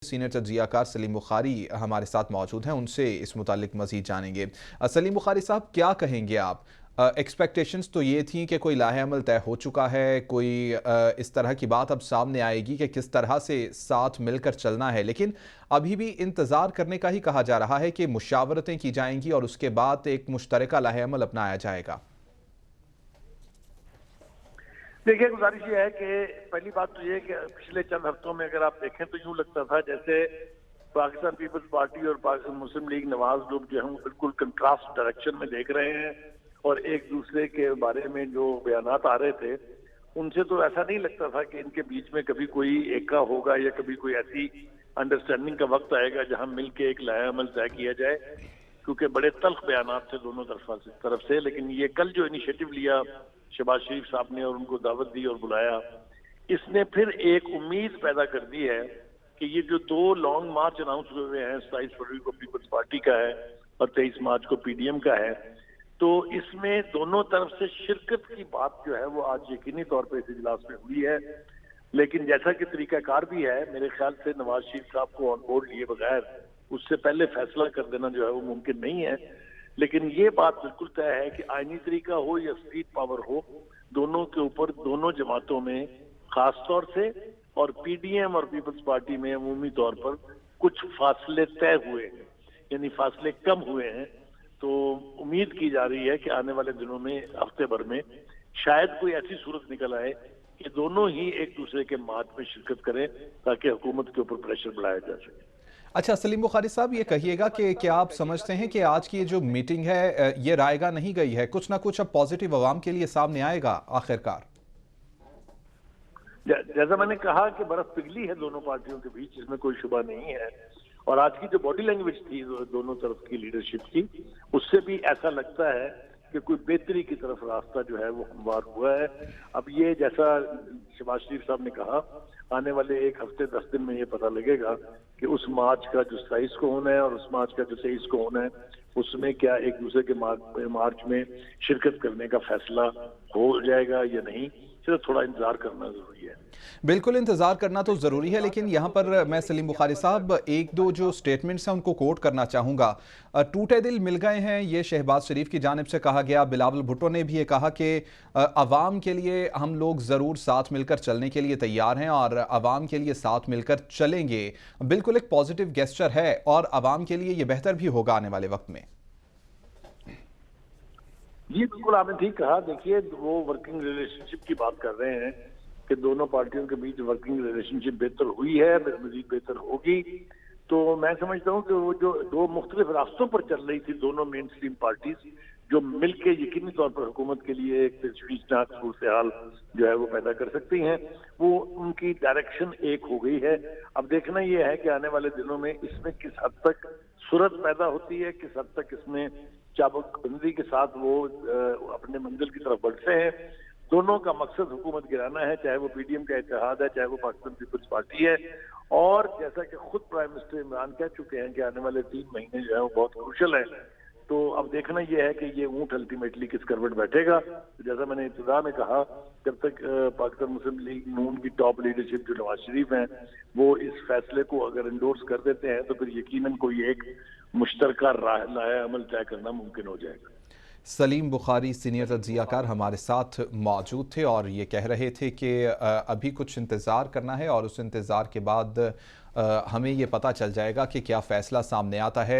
Senior तज्ज़ियाकार Salim Bukhari हमारे साथ मौजूद हैं, उनसे इस मुतालिक मज़ीद जानेंगे। सलीम बुखारी साहब, क्या कहेंगे आप? एक्सपेक्टेशंस तो ये थी कि कोई लाहे-अमल तय हो चुका है, कोई इस तरह की बात अब सामने आएगी कि किस तरह से साथ मिलकर चलना है, लेकिन अभी भी इंतज़ार करने का ही कहा जा रहा है कि मुशावरतें की जाएंगी और उसके बाद एक मुश्तरका लाहे-अमल अपनाया जाएगा। देखिए, गुजारिश ये है कि पहली बात तो ये है कि पिछले चंद हफ्तों में अगर आप देखें तो यूं लगता था जैसे पाकिस्तान पीपल्स पार्टी और पाकिस्तान मुस्लिम लीग नवाज लोग जो हैं बिल्कुल कंट्रास्ट डायरेक्शन में देख रहे हैं और एक दूसरे के बारे में जो बयानात आ रहे थे उनसे तो ऐसा नहीं लगता था कि इनके बीच में कभी कोई एका होगा या कभी कोई ऐसी अंडरस्टैंडिंग का वक्त आएगा जहां मिलके एक लाया अमल तय किया जाए, क्योंकि बड़े तल्ख बयानात थे दोनों तरफ से। लेकिन ये कल जो इनिशिएटिव लिया शहबाज शरीफ साहब ने और उनको दावत दी और बुलाया, इसने फिर एक उम्मीद पैदा कर दी है कि ये जो दो लॉन्ग मार्च अनाउंस हुए हैं, 27 फरवरी को पीपल्स पार्टी का है और 23 मार्च को पीडीएम का है, तो इसमें दोनों तरफ से शिरकत की बात जो है वो आज यकीनी तौर पर इस इजलास में हुई है। लेकिन जैसा कि तरीकाकार भी है, मेरे ख्याल से नवाज शरीफ साहब को ऑन बोर्ड लिए बगैर उससे पहले फैसला कर देना जो है वो मुमकिन नहीं है। लेकिन ये बात बिल्कुल तय है कि आईनी तरीका हो या स्ट्रीट पावर हो, दोनों के ऊपर दोनों जमातों में खास तौर से और पीडीएम और पीपल्स पार्टी में अमूमी तौर पर कुछ फासले तय हुए हैं, यानी फासले कम हुए हैं। तो उम्मीद की जा रही है कि आने वाले दिनों में, हफ्ते भर में शायद कोई ऐसी सूरत निकल आए कि दोनों ही एक दूसरे के मार्च में शिरकत करें ताकि हुकूमत के ऊपर प्रेशर बढ़ाया जा सके। अच्छा सलीम बुखारी साहब, ये कहिएगा कि क्या आप समझते हैं कि आज की ये जो मीटिंग है ये रायगा नहीं गई है, कुछ ना कुछ अब पॉजिटिव अवाम के लिए सामने आएगा आखिरकार? जैसा मैंने कहा कि बर्फ पिघली है दोनों पार्टियों के बीच, इसमें कोई शुबा नहीं है। और आज की जो बॉडी लैंग्वेज थी दोनों तरफ की लीडरशिप की, उससे भी ऐसा लगता है कि कोई बेहतरी की तरफ रास्ता जो है वो हमवार हुआ है। अब ये जैसा शहबाज शरीफ साहब ने कहा, आने वाले एक हफ्ते 10 दिन में ये पता लगेगा कि उस मार्च का जो 27 को होना है और उस मार्च का जो 23 को होना है, उसमें क्या एक दूसरे के मार्च में शिरकत करने का फैसला हो जाएगा या नहीं। सिर्फ थोड़ा इंतजार करना जरूरी है। बिल्कुल इंतज़ार करना तो ज़रूरी है, लेकिन यहाँ पर मैं सलीम बुखारी साहब एक दो जो स्टेटमेंट्स हैं उनको कोट करना चाहूँगा। टूटे दिल मिल गए हैं, ये शहबाज शरीफ की जानिब से कहा गया। बिलावल भुट्टो ने भी ये कहा कि अवाम के लिए हम लोग ज़रूर साथ मिलकर चलने के लिए तैयार हैं और अवाम के लिए साथ मिलकर चलेंगे। बिल्कुल एक पॉजिटिव गेस्चर है और अवाम के लिए ये बेहतर भी होगा आने वाले वक्त में। जी बिल्कुल, आपने ठीक कहा। देखिए, वो वर्किंग रिलेशनशिप की बात कर रहे हैं कि दोनों पार्टियों के बीच वर्किंग रिलेशनशिप बेहतर हुई है, मजीद बेहतर होगी। तो मैं समझता हूँ कि वो जो दो मुख्तलिफ रास्तों पर चल रही थी दोनों मेन स्ट्रीम पार्टीज, जो मिलके यकीनी तौर पर हुकूमत के लिए एक तशवीशनाक सूरत हाल जो है वो पैदा कर सकती हैं, वो उनकी डायरेक्शन एक हो गई है। अब देखना ये है कि आने वाले दिनों में इसमें किस हद तक सूरत पैदा होती है, किस हद तक इसमें चाबुकबंदी के साथ वो अपने मंजिल की तरफ बढ़ते हैं। दोनों का मकसद हुकूमत गिराना है, चाहे वो पीडीएम का इत्तेहाद है, चाहे वो पाकिस्तान पीपल्स पार्टी है। और जैसा कि खुद प्राइम मिनिस्टर इमरान कह चुके हैं कि आने वाले 3 महीने जो है वो बहुत क्रूशल है। तो अब देखना यह है कि ये ऊंट अल्टीमेटली किस करवट बैठेगा। तो जैसा मैंने इब्तिदा में कहा, जब तक पाकिस्तान मुस्लिम लीग नून की टॉप लीडरशिप जो नवाज शरीफ हैं, वो इस फैसले को अगर इंडोर्स कर देते हैं तो फिर यकीनन कोई एक मुश्तरका लाया अमल तय करना मुमकिन हो जाएगा। सलीम बुखारी सीनियर तज्ज़ियाकार हमारे साथ मौजूद थे और ये कह रहे थे कि अभी कुछ इंतज़ार करना है और उस इंतज़ार के बाद हमें ये पता चल जाएगा कि क्या फ़ैसला सामने आता है।